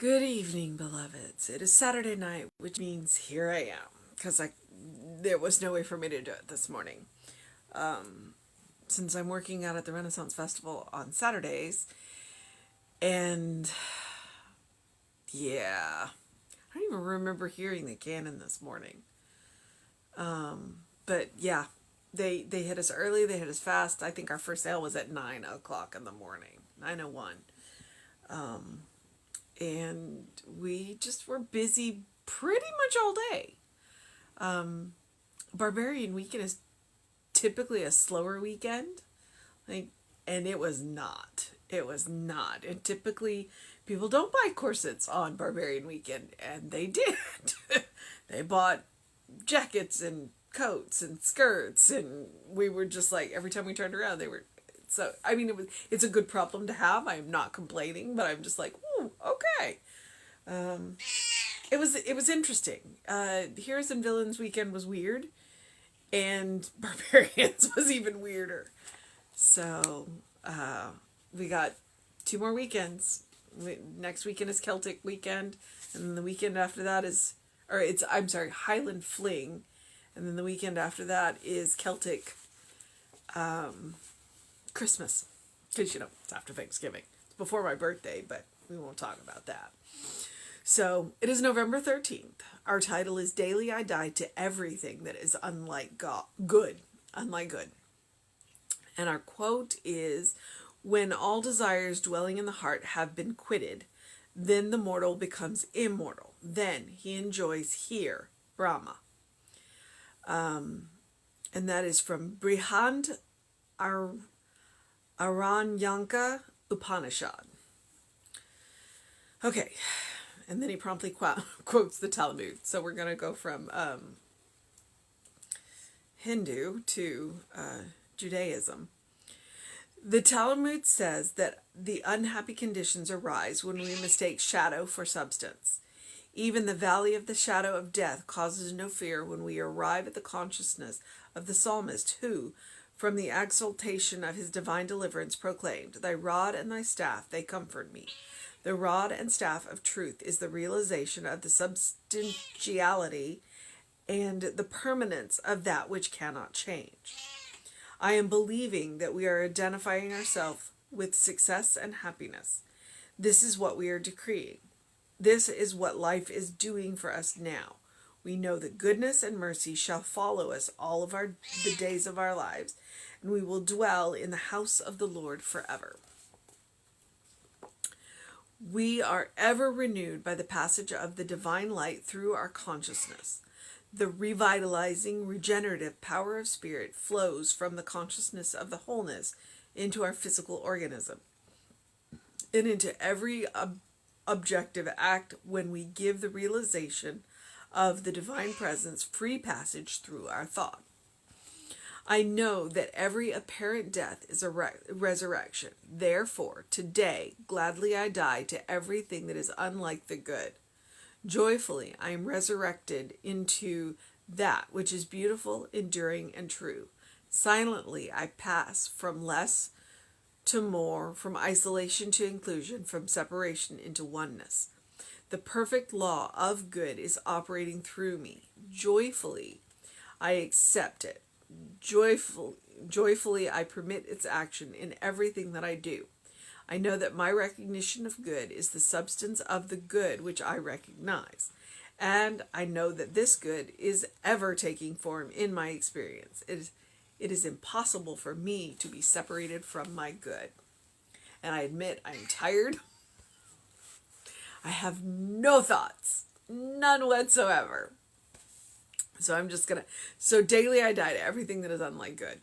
Good evening, beloveds. It is Saturday night, which means here I am, because there was no way for me to do it this morning. Since I'm working out at the Renaissance Festival on Saturdays, and yeah, I don't even remember hearing the canon this morning. But yeah, they hit us early. They hit us fast. I think our first sale was at 9 o'clock in the morning, 9:01. And we just were busy pretty much all day. Barbarian weekend is typically a slower weekend, like, and it was not. It was not. And typically, people don't buy corsets on Barbarian weekend, and they did. They bought jackets and coats and skirts, and we were just like, every time we turned around, they were. So I mean, it's a good problem to have. I'm not complaining, but I'm just like, ooh, okay. It was interesting. Heroes and Villains weekend was weird, and Barbarians was even weirder. So we got two more weekends. Next weekend is Celtic weekend, and then the weekend after that is, or it's I'm sorry, Highland Fling, and then the weekend after that is Celtic Christmas, because it's after Thanksgiving. It's before my birthday, but we won't talk about that. So it is November 13th. Our title is Daily I Die to Everything That Is Unlike God, Good, Unlike Good. And our quote is, when all desires dwelling in the heart have been quitted, then the mortal becomes immortal. Then he enjoys here, Brahma. And that is from Brihand Aranyanka Upanishad. Okay, and then he promptly quotes the Talmud. So we're going to go from Hindu to Judaism. The Talmud says that the unhappy conditions arise when we mistake shadow for substance. Even the valley of the shadow of death causes no fear when we arrive at the consciousness of the psalmist who, from the exaltation of his divine deliverance, proclaimed, "Thy rod and thy staff, they comfort me." The rod and staff of truth is the realization of the substantiality and the permanence of that which cannot change. I am believing that we are identifying ourselves with success and happiness. This is what we are decreeing. This is what life is doing for us now. We know that goodness and mercy shall follow us all of the days of our lives, and we will dwell in the house of the Lord forever. We are ever renewed by the passage of the divine light through our consciousness. The revitalizing, regenerative power of spirit flows from the consciousness of the wholeness into our physical organism and into every objective act when we give the realization of the divine presence free passage through our thought. I know that every apparent death is a resurrection. Therefore, today, gladly I die to everything that is unlike the good. Joyfully, I am resurrected into that which is beautiful, enduring, and true. Silently, I pass from less to more, from isolation to inclusion, from separation into oneness. The perfect law of good is operating through me. Joyfully, I accept it. Joyfully, I permit its action in everything that I do. I know that my recognition of good is the substance of the good which I recognize. And I know that this good is ever taking form in my experience. It is impossible for me to be separated from my good. And I admit I'm tired. I have no thoughts. None whatsoever. So I'm just going to... So daily I die to everything that is unlike good.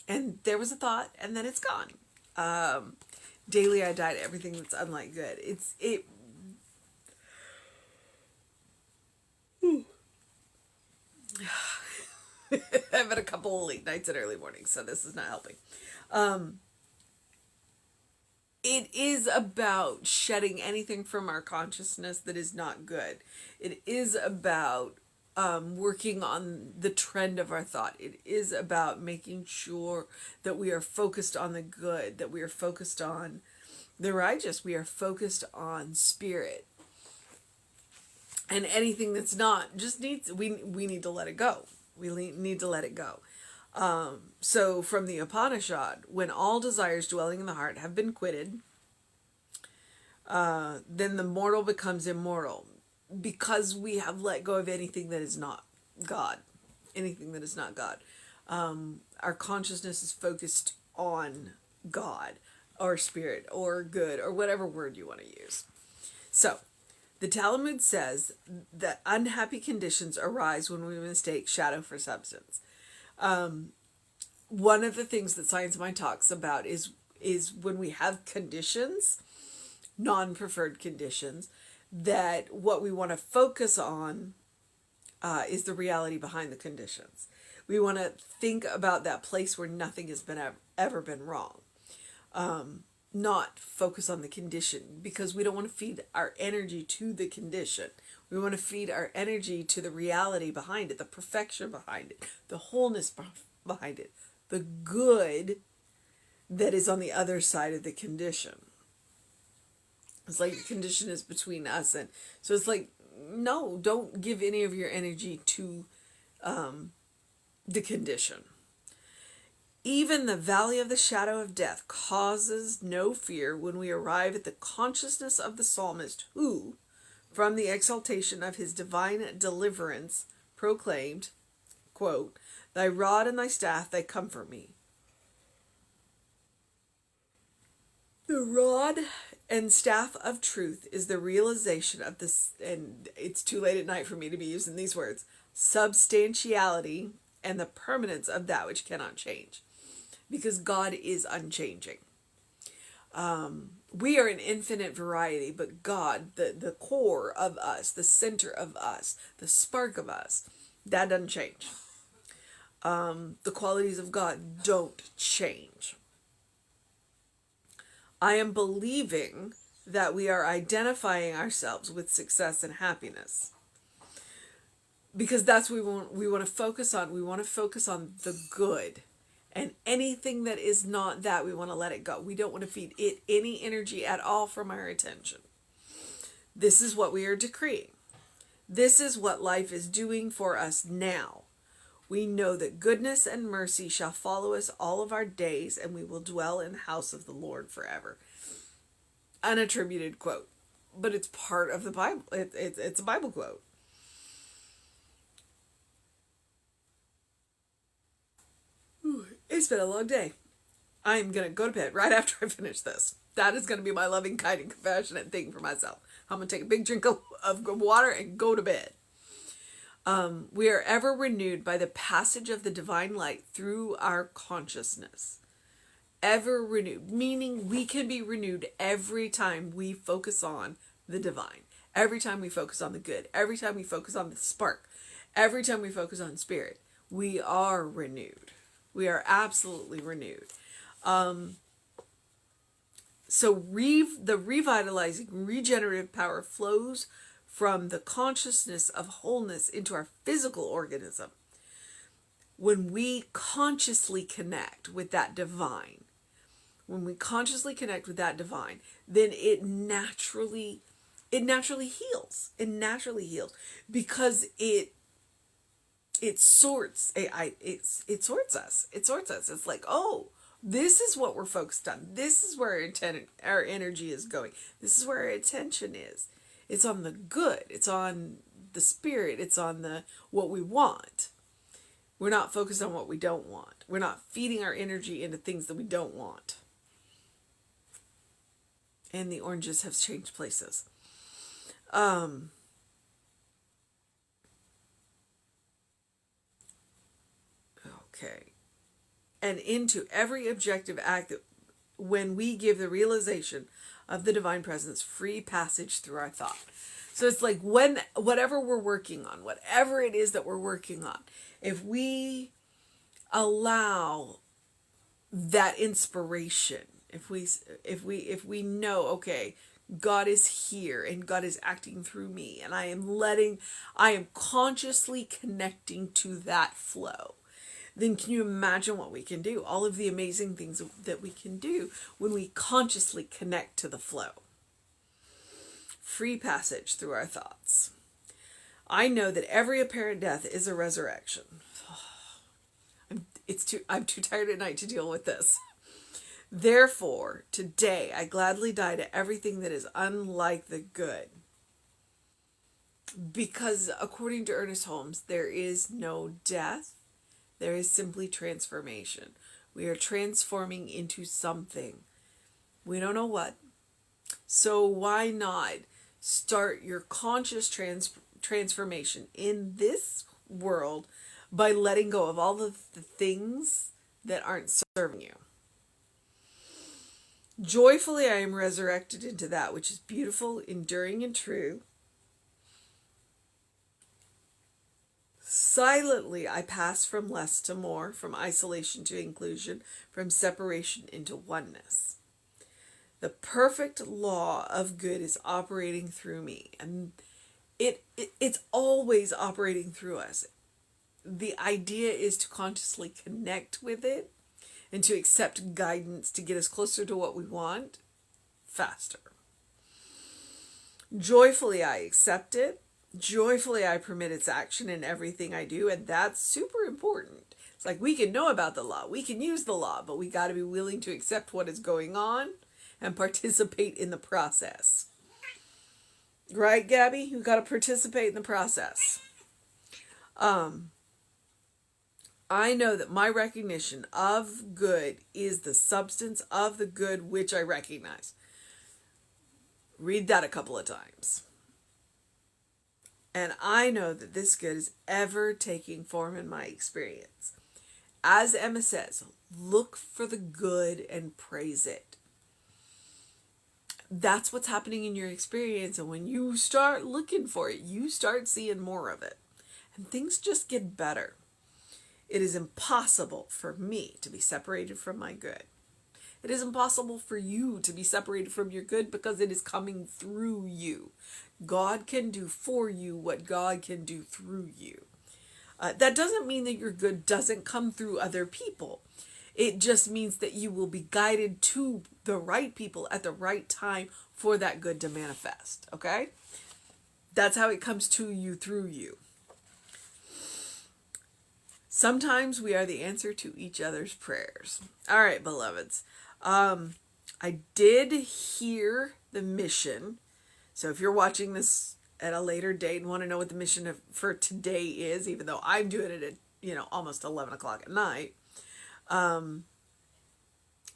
And there was a thought, and then it's gone. Daily I die to everything that's unlike good. I've had a couple of late nights and early mornings, so this is not helping. It is about shedding anything from our consciousness that is not good. It is about working on the trend of our thought. It is about making sure that we are focused on the good, that we are focused on the righteous, we are focused on spirit. And anything that's not just needs, we need to let it go. We need to let it go. So from the Upanishad, when all desires dwelling in the heart have been quitted, then the mortal becomes immortal, because we have let go of anything that is not God. Anything that is not God. Our consciousness is focused on God, or spirit, or good, or whatever word you want to use. So, the Talmud says that unhappy conditions arise when we mistake shadow for substance. One of the things that Science Mind talks about is when we have conditions, non-preferred conditions, that what we want to focus on is the reality behind the conditions. We want to think about that place where nothing has been ever been wrong. Not focus on the condition, because we don't want to feed our energy to the condition. We want to feed our energy to the reality behind it, the perfection behind it, the wholeness behind it, the good that is on the other side of the condition. It's like the condition is between us, and so it's like, no, don't give any of your energy to the condition. Even the valley of the shadow of death causes no fear when we arrive at the consciousness of the psalmist who, from the exaltation of his divine deliverance, proclaimed, quote, "Thy rod and thy staff, they comfort me." The rod and staff of truth is the realization of this, and it's too late at night for me to be using these words, substantiality and the permanence of that which cannot change. Because God is unchanging. We are an infinite variety, but God, the core of us, the center of us, the spark of us, that doesn't change. The qualities of God don't change. I am believing that we are identifying ourselves with success and happiness, because that's what we want to focus on. We want to focus on the good. And anything that is not that, we want to let it go. We don't want to feed it any energy at all from our attention. This is what we are decreeing. This is what life is doing for us now. We know that goodness and mercy shall follow us all of our days, and we will dwell in the house of the Lord forever. Unattributed quote, but it's part of the Bible. It's a Bible quote. It's been a long day. I'm going to go to bed right after I finish this. That is going to be my loving, kind, and compassionate thing for myself. I'm going to take a big drink of water and go to bed. We are ever renewed by the passage of the divine light through our consciousness. Ever renewed, meaning we can be renewed every time we focus on the divine. Every time we focus on the good. Every time we focus on the spark. Every time we focus on spirit. We are renewed. We are absolutely renewed. So the revitalizing, regenerative power flows from the consciousness of wholeness into our physical organism. When we consciously connect with that divine, then it naturally heals. It naturally heals, because it sorts us. It's like, oh, this is what we're focused on. This is where our energy is going. This is where our attention is. It's on the good. It's on the spirit. It's on what we want. We're not focused on what we don't want. We're not feeding our energy into things that we don't want. And the oranges have changed places. Okay. And into every objective act when we give the realization of the divine presence free passage through our thought. So it's like whatever we're working on, whatever it is that we're working on, if we allow that inspiration, if we know, okay, God is here and God is acting through me, and I am consciously connecting to that flow. Then can you imagine what we can do? All of the amazing things that we can do when we consciously connect to the flow. Free passage through our thoughts. I know that every apparent death is a resurrection. I'm too tired at night to deal with this. Therefore, today I gladly die to everything that is unlike the good. Because according to Ernest Holmes, there is no death. There is simply transformation. We are transforming into something. We don't know what. So why not start your conscious transformation in this world by letting go of all of the things that aren't serving you? Joyfully I am resurrected into that which is beautiful, enduring, and true. Silently I pass from less to more, from isolation to inclusion, from separation into oneness. The perfect law of good is operating through me, and it's always operating through us. The idea is to consciously connect with it and to accept guidance to get us closer to what we want faster. Joyfully I accept it. Joyfully I permit its action in everything I do, and that's super important. It's like we can know about the law, we can use the law, but we got to be willing to accept what is going on and participate in the process. Right, Gabby? You got to participate in the process. I know that my recognition of good is the substance of the good which I recognize. Read that a couple of times. And I know that this good is ever taking form in my experience. As Emma says, look for the good and praise it. That's what's happening in your experience. And when you start looking for it, you start seeing more of it. And things just get better. It is impossible for me to be separated from my good. It is impossible for you to be separated from your good because it is coming through you. God can do for you what God can do through you. That doesn't mean that your good doesn't come through other people. It just means that you will be guided to the right people at the right time for that good to manifest. Okay? That's how it comes to you through you. Sometimes we are the answer to each other's prayers. All right, beloveds. I did hear the mission. So if you're watching this at a later date and want to know what the mission for today is, even though I'm doing it at, almost 11 o'clock at night,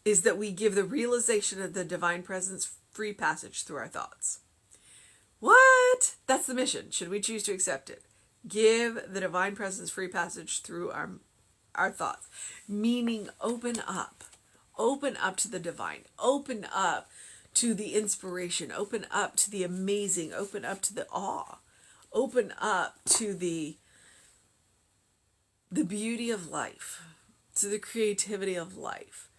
is that we give the realization of the divine presence free passage through our thoughts. What? That's the mission. Should we choose to accept it? Give the divine presence free passage through our thoughts. Meaning open up. Open up to the divine. Open up to the inspiration. Open up to the amazing. Open up to the awe. Open up to the beauty of life. To the creativity of life.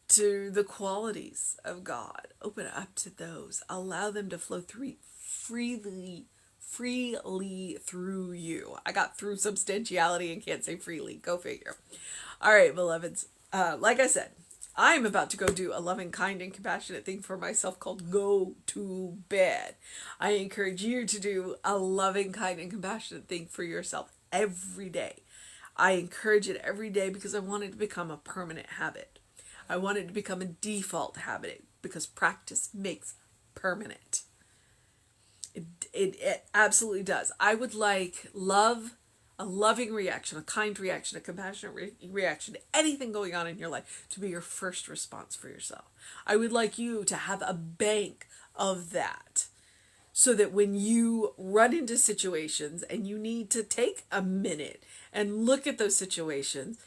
To the qualities of God. Open up to those. Allow them to flow freely through you. I got through substantiality and can't say freely. Go figure. All right, beloveds. Like I said, I'm about to go do a loving, kind, and compassionate thing for myself called go to bed. I encourage you to do a loving, kind, and compassionate thing for yourself every day. I encourage it every day because I want it to become a permanent habit. I want it to become a default habit because practice makes permanent. It absolutely does. I would like a loving reaction, a kind reaction, a compassionate reaction to anything going on in your life to be your first response for yourself. I would like you to have a bank of that so that when you run into situations and you need to take a minute and look at those situations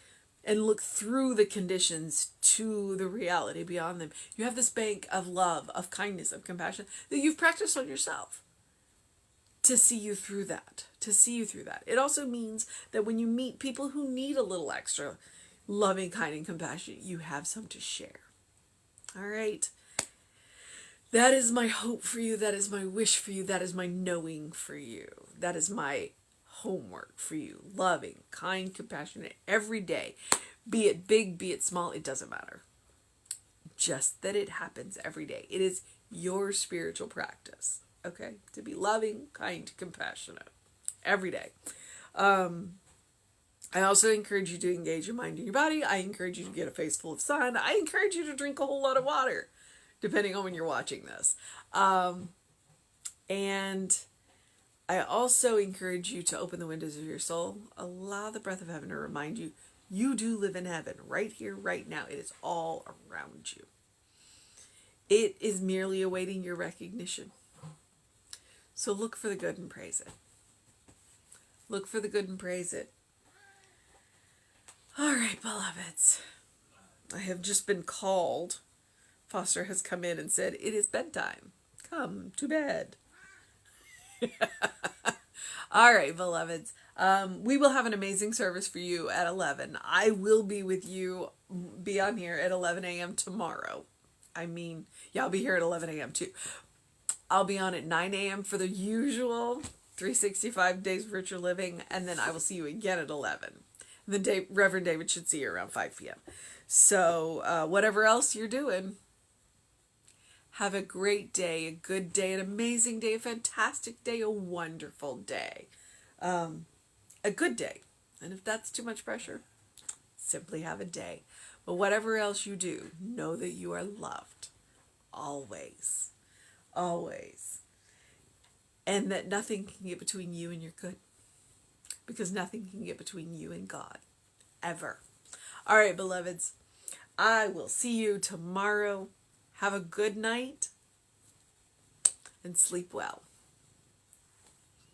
and look through the conditions to the reality beyond them, you have this bank of love, of kindness, of compassion that you've practiced on yourself. To see you through that. It also means that when you meet people who need a little extra loving, kind, and compassion, you have some to share. All right. That is my hope for you. That is my wish for you. That is my knowing for you. That is my homework for you. Loving, kind, compassionate every day. Be it big, be it small, it doesn't matter. Just that it happens every day. It is your spiritual practice, okay? To be loving, kind, compassionate every day. I also encourage you to engage your mind and your body. I encourage you to get a face full of sun. I encourage you to drink a whole lot of water, depending on when you're watching this. And I also encourage you to open the windows of your soul. Allow the breath of heaven to remind you, you do live in heaven, right here, right now. It is all around you. It is merely awaiting your recognition. So look for the good and praise it. Look for the good and praise it. All right, beloveds. I have just been called. Foster has come in and said, it is bedtime. Come to bed. All right, beloveds. We will have an amazing service for you at 11. I will be with you, be on here at 11 a.m. tomorrow. I mean, yeah, I'll be here at 11 a.m. too. I'll be on at 9 a.m. for the usual 365 Days of Virtual Living, and then I will see you again at 11. And then Reverend David should see you around 5 p.m. So whatever else you're doing, have a great day, a good day, an amazing day, a fantastic day, a wonderful day. A good day. And if that's too much pressure, simply have a day. But whatever else you do, know that you are loved. Always. Always. And that nothing can get between you and your good. Because nothing can get between you and God. Ever. All right, beloveds. I will see you tomorrow. Have a good night. And sleep well.